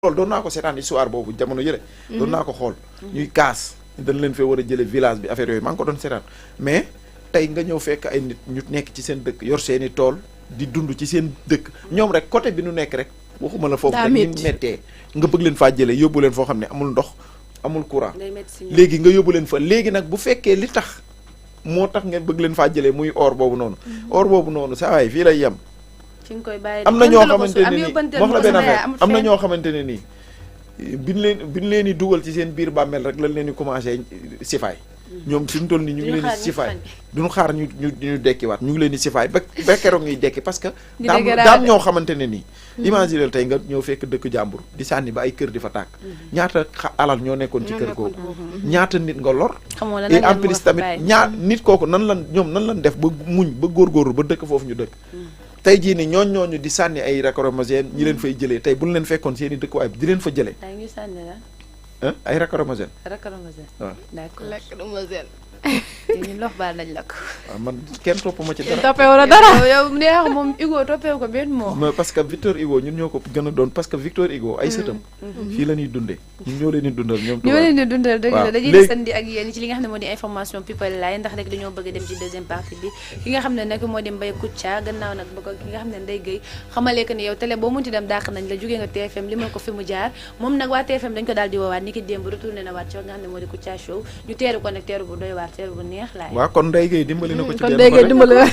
loolu doon naa ko seetaan histoire boobu jamono yële. doon naa ko xool. ñuy kaas dañ leen fee war a jëlee village bi affaire yooyu maa ngi ko doon seetaan mais tey nga ñëw fekk ay nit ñu nekk ci seen dëkk yor seeni tool di dund ci seen dëkk ñoom rek côté bi nu nekk rek waxuma la foofu rek ñu mettee nga bëgg leen faa jëlee yóbbu leen foo xam ne amul ndox amul courant léegi nga yóbbu leen fa léegi nag bu fekkee li tax moo tax ngeen bëgg leen faa jëlee muy or boobu noonu or boobu noonu saa waay fii lay yem am na ñoo xamante ne nii wax la benn affaire am na ñoo xamante ne nii biñ leen di dugal ci seen biir bàmmeel rek lañ leen di commencé sifaay ñoom suñu toll nii ñu ngi leen di sifaay duñu xaar ñu dekkiwaat ñu ngi leen di sifaay ba keroog ñuy dekki parce que daam ñoo xamante ne nii imagine tey nga ñëw fekk dëkk jàmbur di sànni ba ay kër di fa tàkk ñaata alal ñoo nekkoon ci kër googu ñaata nit nga lor et en plus tamit nit kooku nan lan def ba muñ ba góorgóorlu ba dëkk foofu ñu dëkk tey jii ni ñooñu di sànni ay lacrymogène ñi leen fay jëlee tey bu ñu leen fekkoon seen i dëkkuwaay bi di leen fa jëlee ay lacrymogène waaw lacrymogène ñun lox baal nañ la ko. waaw man kenn topp ma ci dara. toppewu la dara yow neex moom Hugo toppewu ko benn moo. mais parce que Victor Hugo ñun ñoo ko gën a doon parce que Victor Hugo ay sëtam. fii la ñuy dundee ñun ñoo leen di dundal ñoom. ñoo leen di dundal dëgg la dañuy desandi ak yéen ci li nga xam ne moo di information people laay ndax rek dañoo bëgg a dem ci deuxième partie bi ki nga xam ne nag moo di Mbaye Koutia gannaaw nag ba ko ki nga xam ne Ndeye Gueye xamalee que ni yow télé boo munti dem dàq nañ la jógee nga TFM li ma ko fi mu jaar moom nag waa TFM dañ ko daal di woowaat ni ki démb retourné na waat ci nga xam ne moo di Koutia show ñu teeru ko nag teeru bu doy waar teeru bu neex laay. waaw kon Ndeye Gueye dimbali na ko ci kon Ndeye Gueye dimbali na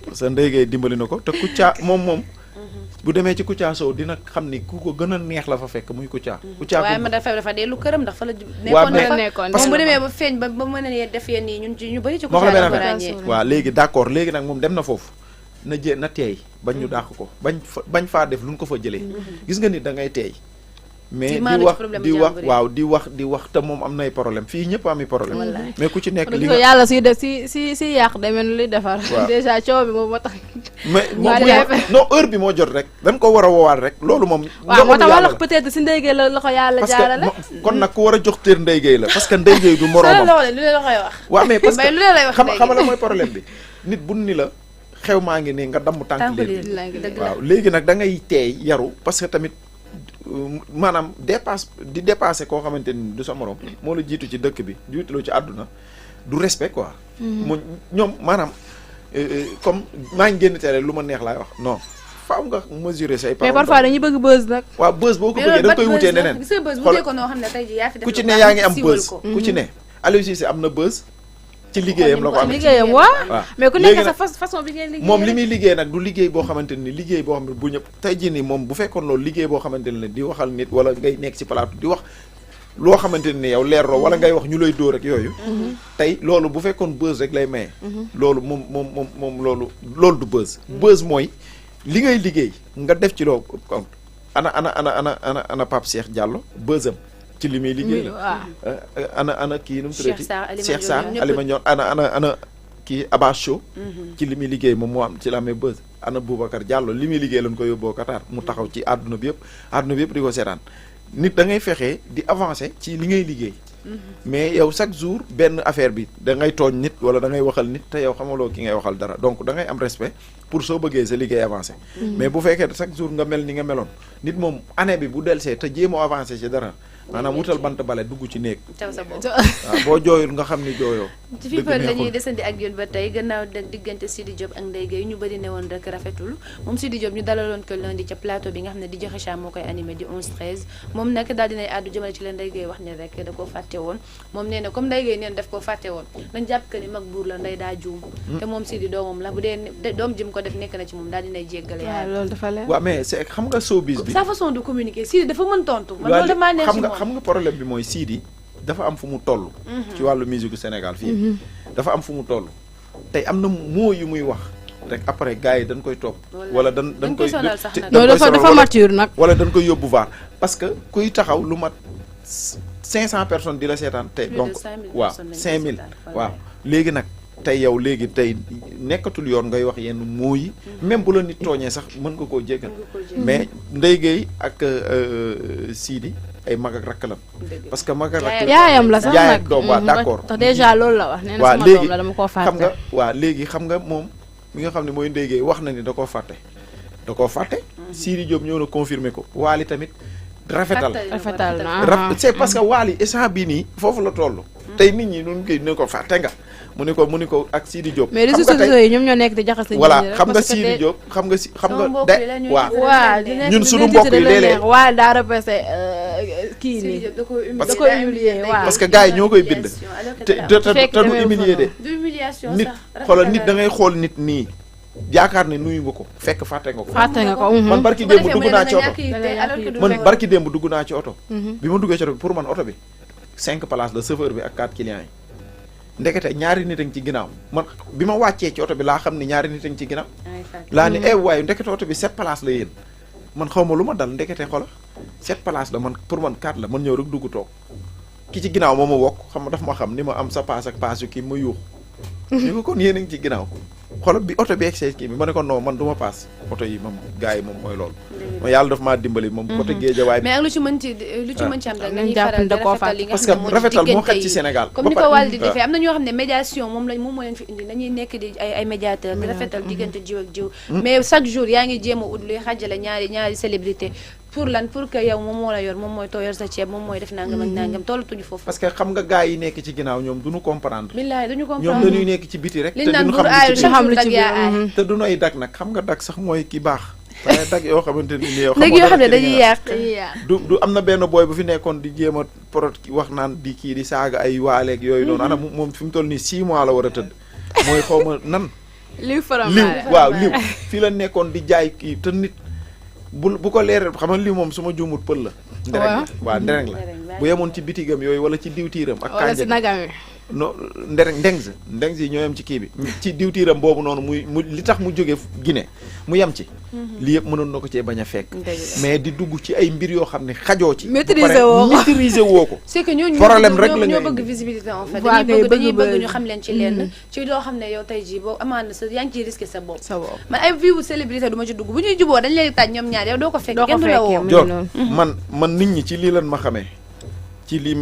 parce que Ndeye Gueye dimbali na ko te Koutia moom bu demee ci Koutia show dina xam ni ku ko gën a neex la fa fekk muy Koutia. Koutia waaye ma dafa dellu këram ndax fa la nekkoon moom bu demee ba feeñ ba mën a def yenn yi ñun ñu bëri ci Koutia la ko ràññee. waaw léegi d'accord léegi nag moom dem na foofu na teey bañ ñu dàq ko bañ faa def lu ñu ko fa jëlee gis nga nit da ngay teey mais di wax te moom am nay problème fii ñëpp ami problème mais ku ci nekk li nga yàlla suy def si yàq day mel ni luy defar déjà coow bi moom moo tax mais non heure bi moo jot rek dañ ko war a woowaat rek loolu moom waaw moo tax wala peut-être si Ndeye Gueye la ko yàlla jaarale kon nag ku war a jox téer Ndeye Gueye la parce que Ndeye Gueye du moroomam lu la koy wax waaw mais parce que lu lay wax xam la mooy problème bi nit bu ni la xew maa ngi nii nga damm tànk léegi waaw léegi nag da ngay teey yaru parce que tamit maanaam dépassé koo xamante ni du sa morom moo la jiitu ci dëkk bi jiituloo ci àdduna du respect quoi mu ñoom maanaam comme maa ngi génn télé lu ma neex laay wax non faaw nga mesurer say paroles. mais parfois dañuy bëgg buzz nag waaw buzz boo ko bëggee da nga koy wutee neneen ku ci ne yaa ngi am buzz ku ci ne Aliou Cissé am na buzz ci liggéeyam la ko am liggéeyam waaw mais ku nekk sa façon bi ngay liggéey moom li muy liggéey nag du liggéey boo xamante ni liggéey boo xam ne bu ñëpp tey jii nii moom bu fekkoon loolu liggéey boo xamante ne di waxal nit wala ngay nekk ci plateau di wax loo xamante ni yow leerloo wala ngay wax ñu lay dóor ak yooyu tey loolu bu fekkoon buzz rek lay maye loolu moom loolu du buzz mooy li ngay liggéey nga def ci loo ana Pape Cheikh Diallo buzzam ci li muy liggéey la ana kii nu mu tuddati Cheikh Sarr Alima Ndione ana kii Abass Show ci li muy liggéey moom moo am ci la amee buzz ana Boubacar Diallo li muy liggéey lañ ko yóbboo Qatar mu taxaw ci àdduna bi yëpp di ko seetaan nit da ngay fexe di avancer ci li ngay liggéey mais yow chaque jour benn affaire bi da ngay tooñ nit wala da ngay waxal nit te yow xamaloo ki ngay waxal dara donc da ngay am respect pour soo bëggee sa liggéey avancer mais bu fekkee chaque jour nga mel ni nga meloon nit moom année bi bu delsee te jéemoo avancer ci dara maanaam wutal bant bale dugg ci néeg taw sa bopp waaw boo jooyul nga xam ni jooyoo ci people lañuy desandi ak yéen ba tey gannaaw diggante Sidi Diop ak Ndeye Gueye ñu bëri ne woon rek rafetul moom Sidi Diop ñu dalaloon ko lundi ca plateau bi nga xam ne di joxe cha moo koy animé di 11-13 moom nag daal dinay àddu jëmale ci leen Ndeye Gueye wax ne rek da koo fàtte woon moom nee na comme Ndeye Gueye neen daf koo fàtte woon dañ jàpp que ni mag buur la Ndeye daa juum te moom Sidi doomam la bu dee doom jëm ko def nekk na ci moom daal dinay jéggale yaa loolu dafa leer waaw mais c'est xam nga showbiz bi sa façon de communiquer Sidi dafa mën tontu man loolu damaa neex ci moom xam nga problème bi mooy Sidi dafa am fu mu toll ci wàllu musique du Sénégal fii dafa am fu mu toll tey am na moo yu muy wax rek après gars yi dañ koy topp wala dañ koy dafa mature nag wala dañ koy yóbbu vaar parce que kuy taxaw lu mat 500 personnes di la seetaan tey donc waaw 5000 waaw léegi nag tey yow léegi tey nekkatul yoon ngay wax yenn moo yi même bu la nit tooñee sax mën nga koo jéggal mais Ndeye Gueye ak Sidi ay mag ak rakk la parce que mag ak rakk yaayam la sax nag yaay ak doom waaw d'accord tax déjà loolu la wax nee na waaw sama doom la dama koo fàtte xam nga waaw léegi xam nga moom mi nga xam ne mooy Ndeye Gueye wax na ni da koo fàtte Sidi Diop ñëw na confirmer ko Waly tamit rafetal c'est parce que Wally instant bii nii foofu la toll tey nit ñi nun koy ne ko fàtte nga mu ni ko ak Sidi Diop mais réseaux sociaux yi ñoom ñoo nekk di jaxase voilà xam nga Sidi Diop xam nga de waaw ñun suñu mbokk yi léeg-léeg waaw daa repese kii nii da koy humilier waaw parce que gars yi ñoo koy bind te du humilier de nit xoolal nit da ngay xool nit nii yaakaar ne nuyu nga ko fekk fàtte nga ko man barki démb dugg naa ci oto bi ma duggee ci oto bi pour man oto bi 5 places la chauffeur bi ak 4 clients yi ndekete ñaari nit a ngi ci ginnaaw man bi ma wàccee ci oto bi laa xam ne ñaari nit a ngi ci ginnaaw laa ne waaye ndekete oto bi 7 places la yéen man xaw ma lu ma dal ndekete xola 7 places la man pour man 4 la man ñëw rek dugg toog ki ci ginnaaw moo ma wokk xam nga daf ma xam ni ma am sa paas ak paas yu kii ma yuux ni ko kon yéen a ngi ci ginnaaw xoolal bi oto bi egg kii bi ma ne ko non man du ma paas oto yi moom gars yi moom mooy loolu ma yàlla daf maa dimbali moom côté Guédiawaye mais ak lu ci mën ci am rek dañuy faral di rafetal li nga parce que rafetal moo xaj ci Sénégal comme ni ko Wally di defee am na ñoo xam ne médiation moom moo leen fi indi dañuy nekk di ay médiateur di rafetal diggante jiw ak jiw mais chaque jour yaa ngi jéem a ut luy xàjjale ñaari célébrité pour lan pour que yow moom moo la yor moom mooy too yor sa ceeb moom mooy def nangam ak nangam tollatuñu foofu parce que xam nga gars yi nekk ci ginnaaw ñoom duñu comprendre billaay duñu comprendre ñoom dañuy nekk ci biti rek te liñ naan duñu buur aayu xam lu ci biir te du noy dag nag xam nga dag sax mooy ki baax waaye dag yoo xamante ni yow léegi yoo xam ne dañuy yàq du am na benn booy bu fi nekkoon di jéem a porot wax naan di kii di saaga ay waaleeg yooyu noonu ana moom fi mu toll nii 6 mois la war a tëdd mooy xaw ma nan liw waaw liw fii la nekkoon di jaay kii te nit bu ko leeral xam nga lii moom su ma juumut pël la ndereng la bu yemoon ci bitigam yooyu wala ci diwtiiram ak kànja no ndeng yi ñoo yem ci kii bi ci diwtiiram boobu noonu mu li tax mu jóge Guinée mu yem ci lii yëpp mënoon na ko cee bañ a fekk mais di dugg ci ay mbir yoo xam ne xajoo ci maîtriser woo ko c'est que ñooñu problème rek la ñoo bëgg visibilité en fait dañuy bëgg ñu xam leen ci lenn ci loo xam ne yow tey jii boobu amaana sa yaa ngi ciy risqué sa bopp man ay vie wu célébrité du ma ci dugg bu ñuy juboo dañ lay taaj ñoom ñaar yow doo ko fekk kenn du la woo Dior man nit ñi ci lii lan ma xamee ci lii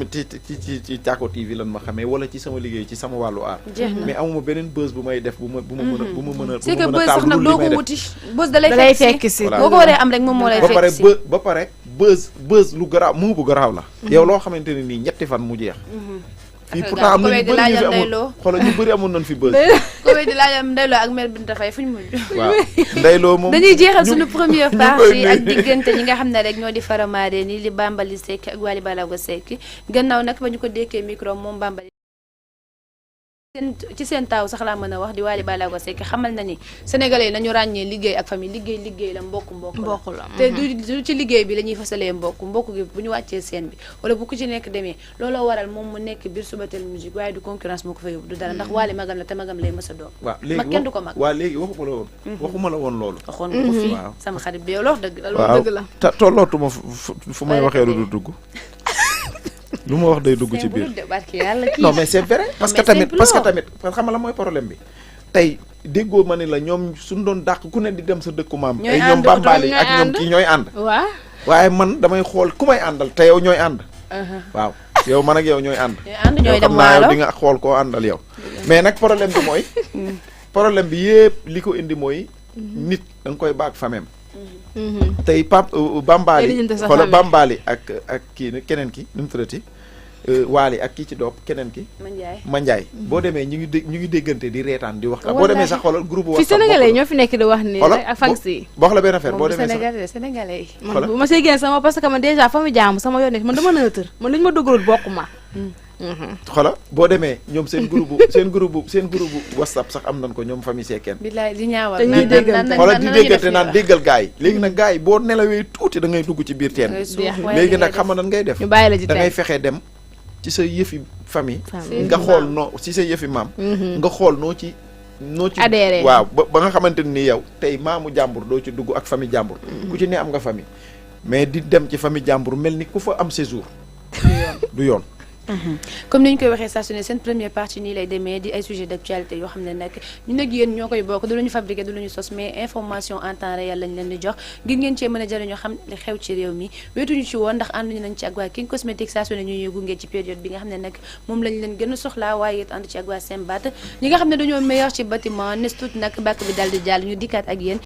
ci Thiako TV lan ma xamee wala ci sama liggéey ci sama wàllu aar mais amuma beneen buzz bu may def bu ma mën a c'est que buzz sax nag doo ko wuti buzz da lay fekk si boo ko waree am rek moom moo lay fekk si ba pare buzz lu garaaw moo bu garaaw la yow loo xamante ne nii ñetti fan mu jeex fii pourtant am na ñu bëri ñu fi amoon xoolal ñu bëri amoon nañ fi buzz ko wéy di laajal Ndeyloo ak mère Binta Faye fu ñu mujj waaw Ndeyloo moom dañuy jeexal suñu première partie ak diggante ñi nga xam ne rek ñoo di faramaare ni li Bambaly Seck ak Wally Ballago Seck gannaaw nag ba ñu ko dékkee micro moom Bambaly ci seen taaw sax laa mën a wax di Wally Ballago Seck xamal na ni sénégalais nañu ràññee liggéey ak famille liggéey la mbokk la te du ci liggéey bi la ñuy fasalee mbokk gi bu ñu wàccee scène bi wala bu ku ci nekk demee looloo waral moom mu nekk biir Subatel musique waaye du concurrence moo ko fa yóbbu du dara ndax Wally magam la te magam lay mës a doon mag kenn du ko mag waaw léegi waxuma la woon loolu waxoon nga ko fii sama xarit bi yow loolu dëgg la loolu dëgg la te tollootuma fu may waxee lu du dugg lu ma wax day dugg ci biir non mais c'est vrai parce que tamit xam nga la mooy problème bi tey déggoo ma ni la ñoom suñ doon dàq ku ne di dem sa dëkku maam ay ñoom Bambaly ak ñoom kii ñooy ànd waaye man damay xool ku may àndal te yow ñooy ànd waaw yow man ak yow ñooy ànd ñooy dem xam naa yow di nga xool koo àndal yow mais nag problème bi mooy problème bi yëpp li ko indi mooy nit da nga koy baag famem tey Bambaly xoolal Bambaly ak kii keneen ki nu mu tuddati Wally ak kii ci doop keneen ki Mandiaye boo demee ñu ngi déggante di reetaan di waxtaan boo demee sax xoolal groupe WhatsApp fi sénégalais ñoo fi nekk di wax ni ak fans yi wax la benn affaire boo demee sax sénégalais man bu ma see génn sama parce que man déjà fa mu jaamu sama yoon nekk man dama nëtër man li ñu ma duggalul bokk ma xoolal boo demee ñoom seen groupe WhatsApp sax am nañ ko ñoom famille Seckeen bilaay di ñaawal dañuy déggante xoolal di déggante naan déggal gars yi léegi nag gars yi boo nelawee tuuti da ngay dugg ci biir teen léegi nag xam nga nan ngay def ñu bàyyi la ci da ngay fexee dem ci sa yëfi famille nga xool noo ci sa yëfi maam nga xool noo ci adhéré waaw ba nga xamante ni yow tey maamu jàmbur doo ci dugg ak famille jàmbur ku ci ne am nga famille mais di dem ci famille jàmbur mel ni ku fa am séjour du yoon comme ni ñu koy waxee saa su ne seen première partie nii lay demee di ay sujet d'actualité yoo xam ne nag ñu nag yéen ñoo koy bokk du lu ñu fabriqué du lu ñu sos mais information en temps réel lañ leen di jox ngir ngeen cee mën a jëriñoo xam li xew ci réew mi weetuñu ci woon ndax ànduñu nañ ci ak waa King Cosmétique saa su ne ñu gunge ci période bi nga xam ne nag moom lañ leen gën a soxlaa waaye it ànd ci ak waa Sembat ñi nga xam ne dañoo meilleur ci bâtiment nes tuuti nag bàkk bi daal di jàll ñu dikkaat ak yéen